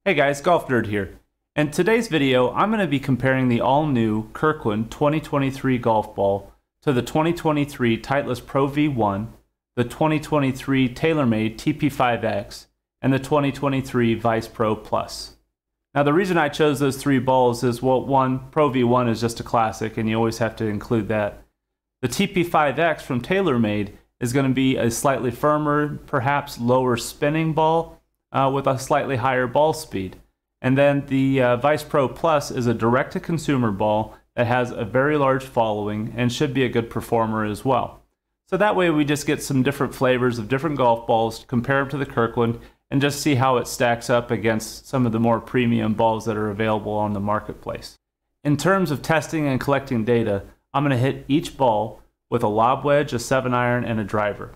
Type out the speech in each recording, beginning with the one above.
Hey guys, Golf Nerd here. In today's video, I'm going to be comparing the all-new Kirkland 2023 golf ball to the 2023 Titleist Pro V1, the 2023 TaylorMade TP5X, and the 2023 Vice Pro Plus. Now the reason I chose those three balls is, well, one, Pro V1 is just a classic and you always have to include that. The TP5X from TaylorMade is going to be a slightly firmer, perhaps lower spinning ball, with a slightly higher ball speed. And then the Vice Pro Plus is a direct-to-consumer ball that has a very large following and should be a good performer as well. So that way we just get some different flavors of different golf balls, compare them to the Kirkland, and just see how it stacks up against some of the more premium balls that are available on the marketplace. In terms of testing and collecting data, I'm going to hit each ball with a lob wedge, a 7-iron, and a driver.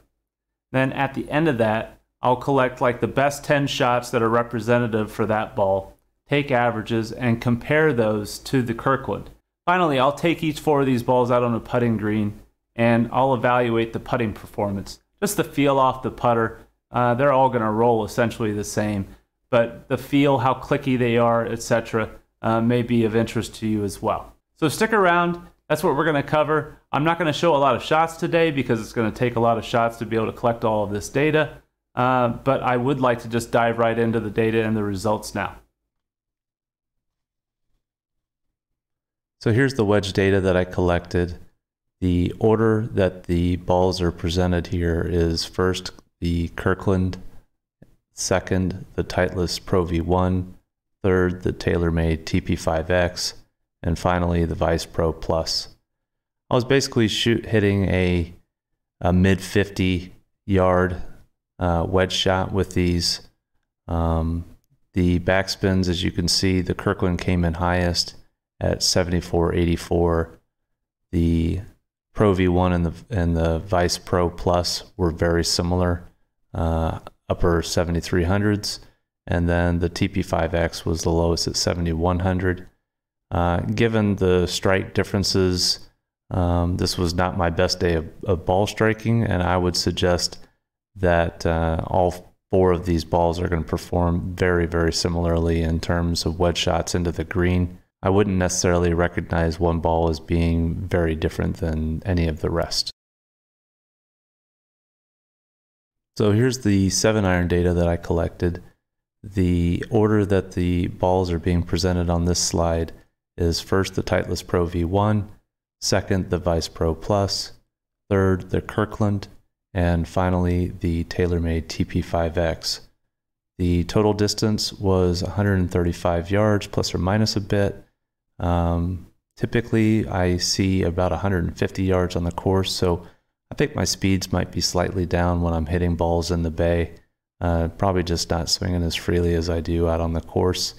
Then at the end of that, I'll collect like the best 10 shots that are representative for that ball, take averages, and compare those to the Kirkland. Finally, I'll take each 4 of these balls out on a putting green, and I'll evaluate the putting performance. Just the feel off the putter. They're all going to roll essentially the same, but the feel, how clicky they are, etc., may be of interest to you as well. So stick around. That's what we're going to cover. I'm not going to show a lot of shots today because it's going to take a lot of shots to be able to collect all of this data. But I would like to just dive right into the data and the results now. So here's the wedge data that I collected. The order that the balls are presented here is first the Kirkland, second the Titleist Pro V1, third the TaylorMade TP5X, and finally the Vice Pro Plus. I was basically hitting a mid 50 yard wedge shot with these. The backspins, as you can see, the Kirkland came in highest at 74.84. The Pro V1 and the Vice Pro Plus were very similar, upper 7300s, and then the TP5X was the lowest at 7100. Given the strike differences, this was not my best day of ball striking, and I would suggest that all 4 of these balls are going to perform very, very similarly in terms of wedge shots into the green. I wouldn't necessarily recognize one ball as being very different than any of the rest. So here's the 7-iron data that I collected. The order that the balls are being presented on this slide is first the Titleist Pro V1, second the Vice Pro Plus, third the Kirkland, and finally the TaylorMade TP5X. The total distance was 135 yards, plus or minus a bit. Typically, I see about 150 yards on the course, so I think my speeds might be slightly down when I'm hitting balls in the bay. Probably just not swinging as freely as I do out on the course.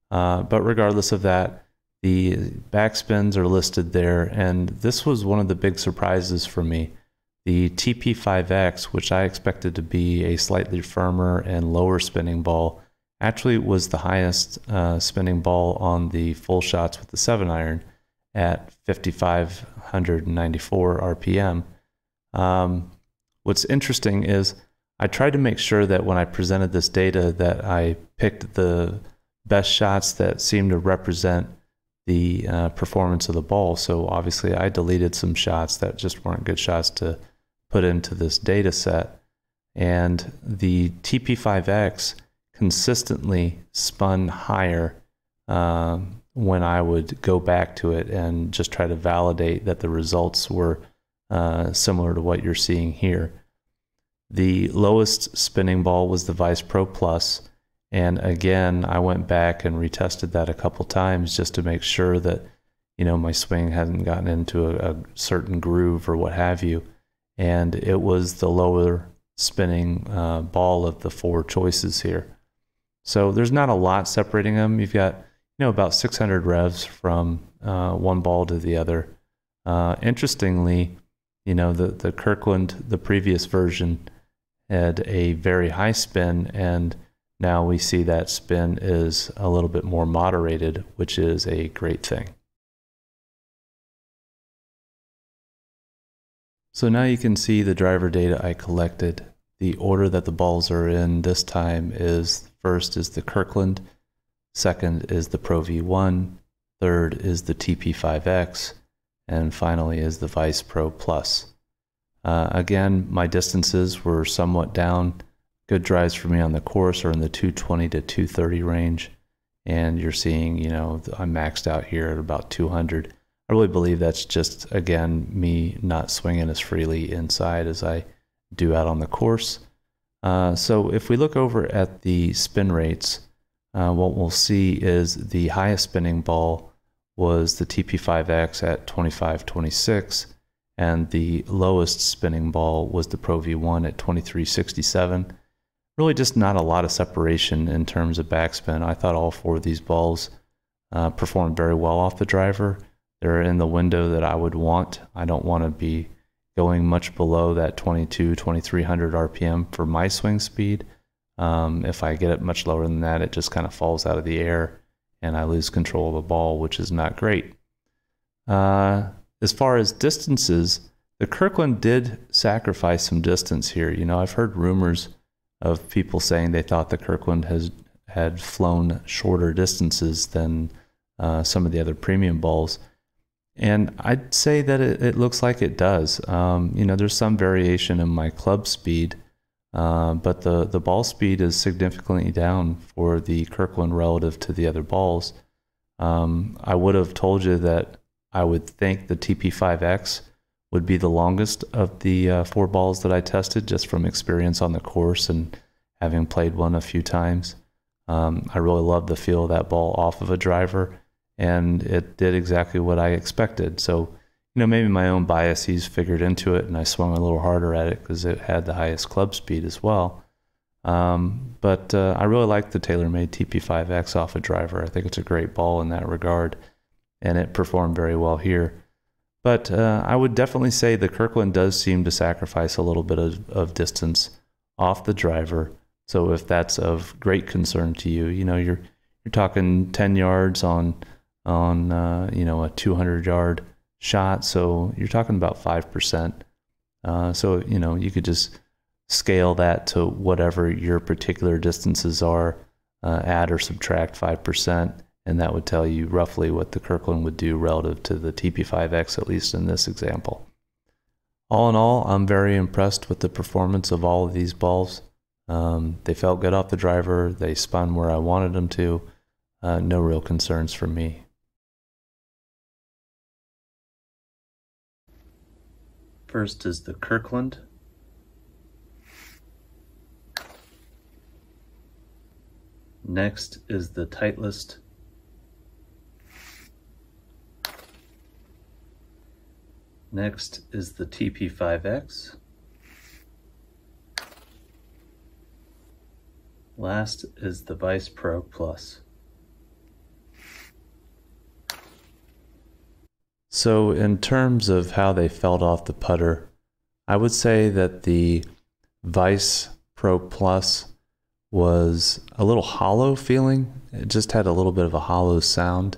But regardless of that, the backspins are listed there, and this was one of the big surprises for me. The TP5X, which I expected to be a slightly firmer and lower spinning ball, actually was the highest spinning ball on the full shots with the 7-iron at 5,594 RPM. What's interesting is I tried to make sure that when I presented this data that I picked the best shots that seemed to represent the performance of the ball. So obviously I deleted some shots that just weren't good shots to put into this data set, and the TP5X consistently spun higher when I would go back to it and just try to validate that the results were similar to what you're seeing here. The lowest spinning ball was the Vice Pro Plus, and again I went back and retested that a couple times just to make sure that, you know, my swing hadn't gotten into a certain groove or what have you. And it was the lower spinning ball of the 4 choices here. So there's not a lot separating them. You've got, you know, about 600 revs from one ball to the other. Interestingly, you know, the Kirkland, the previous version, had a very high spin, and now we see that spin is a little bit more moderated, which is a great thing. So now you can see the driver data I collected. The order that the balls are in this time is first is the Kirkland, second is the Pro V1, third is the TP5X, and finally is the Vice Pro Plus. Again, my distances were somewhat down. Good drives for me on the course are in the 220 to 230 range, and you're seeing, you know, I'm maxed out here at about 200. I really believe that's just, again, me not swinging as freely inside as I do out on the course. So if we look over at the spin rates, what we'll see is the highest spinning ball was the TP5X at 25.26, and the lowest spinning ball was the Pro V1 at 23.67. Really just not a lot of separation in terms of backspin. I thought all four of these balls performed very well off the driver. They're in the window that I would want. I don't want to be going much below that 2300 RPM for my swing speed. If I get it much lower than that, it just kind of falls out of the air and I lose control of the ball, which is not great. As far as distances, the Kirkland did sacrifice some distance here. You know, I've heard rumors of people saying they thought the Kirkland had flown shorter distances than some of the other premium balls. And I'd say that it looks like it does. You know, there's some variation in my club speed, but the ball speed is significantly down for the Kirkland relative to the other balls. I would have told you that I would think the TP5X would be the longest of the four balls that I tested, just from experience on the course and having played one a few times. I really love the feel of that ball off of a driver, and it did exactly what I expected. So, you know, maybe my own biases figured into it and I swung a little harder at it because it had the highest club speed as well. But I really like the TaylorMade TP5X off a driver. I think it's a great ball in that regard, and it performed very well here. But I would definitely say the Kirkland does seem to sacrifice a little bit of distance off the driver. So if that's of great concern to you, you know, you're talking 10 yards on you know, a 200-yard shot, so you're talking about 5%. So, you know, you could just scale that to whatever your particular distances are, add or subtract 5%, and that would tell you roughly what the Kirkland would do relative to the TP5X, at least in this example. All in all, I'm very impressed with the performance of all of these balls. They felt good off the driver. They spun where I wanted them to. No real concerns for me. First is the Kirkland. Next is the Titleist. Next is the TP5X. Last is the Vice Pro Plus. So in terms of how they felt off the putter, I would say that the Vice Pro Plus was a little hollow feeling. It just had a little bit of a hollow sound.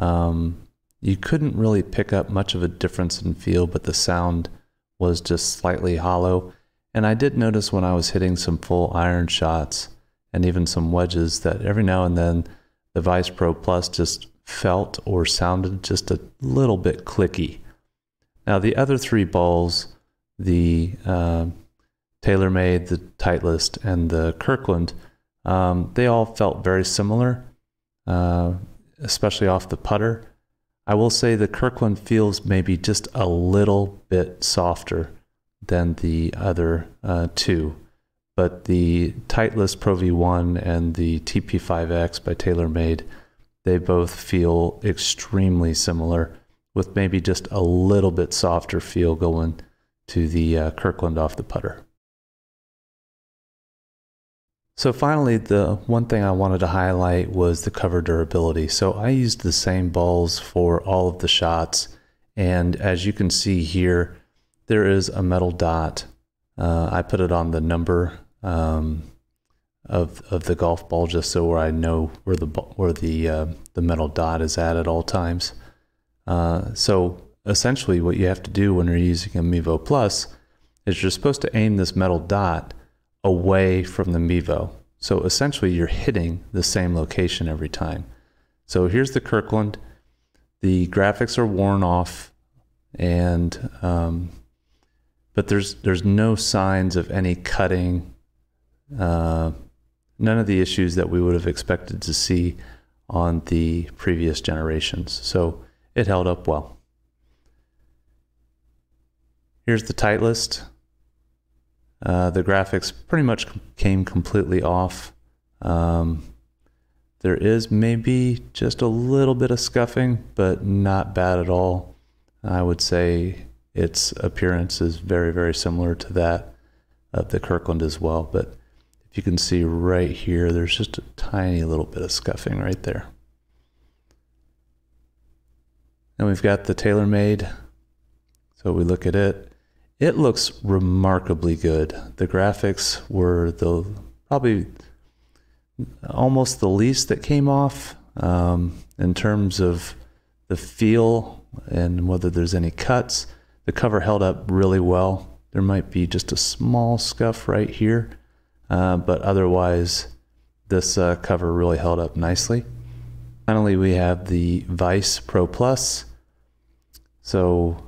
You couldn't really pick up much of a difference in feel, but the sound was just slightly hollow. And I did notice when I was hitting some full iron shots and even some wedges that every now and then the Vice Pro Plus just felt or sounded just a little bit clicky. Now the other three balls, the TaylorMade, the Titleist, and the Kirkland, they all felt very similar, especially off the putter. I will say the Kirkland feels maybe just a little bit softer than the other two, but the Titleist Pro V1 and the TP5X by TaylorMade, they both feel extremely similar, with maybe just a little bit softer feel going to the Kirkland off the putter. So finally, the one thing I wanted to highlight was the cover durability. So I used the same balls for all of the shots, and as you can see here, there is a metal dot. I put it on the number of the golf ball just so I know where the metal dot is at all times. So essentially what you have to do when you're using a Mevo Plus is you're supposed to aim this metal dot away from the Mevo. So essentially you're hitting the same location every time. So here's the Kirkland. The graphics are worn off, and but there's no signs of any cutting, none of the issues that we would have expected to see on the previous generations. So it held up well. Here's the Titleist. The graphics pretty much came completely off. There is maybe just a little bit of scuffing, but not bad at all. I would say its appearance is very, very similar to that of the Kirkland as well. But if you can see right here, there's just a tiny little bit of scuffing right there. And we've got the TaylorMade. So we look at it. It looks remarkably good. The graphics were probably almost the least that came off in terms of the feel and whether there's any cuts. The cover held up really well. There might be just a small scuff right here, but otherwise this cover really held up nicely. Finally, we have the Vice Pro Plus. So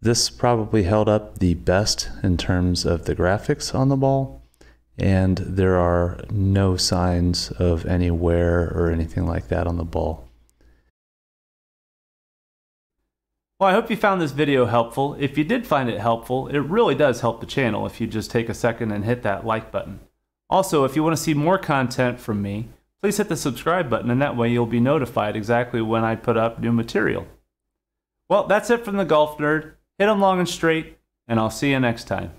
this probably held up the best in terms of the graphics on the ball, and there are no signs of any wear or anything like that on the ball. Well, I hope you found this video helpful. If you did find it helpful, it really does help the channel if you just take a second and hit that like button. Also, if you want to see more content from me, please hit the subscribe button, and that way you'll be notified exactly when I put up new material. Well, that's it from the Golf Nerd. Hit 'em long and straight, and I'll see you next time.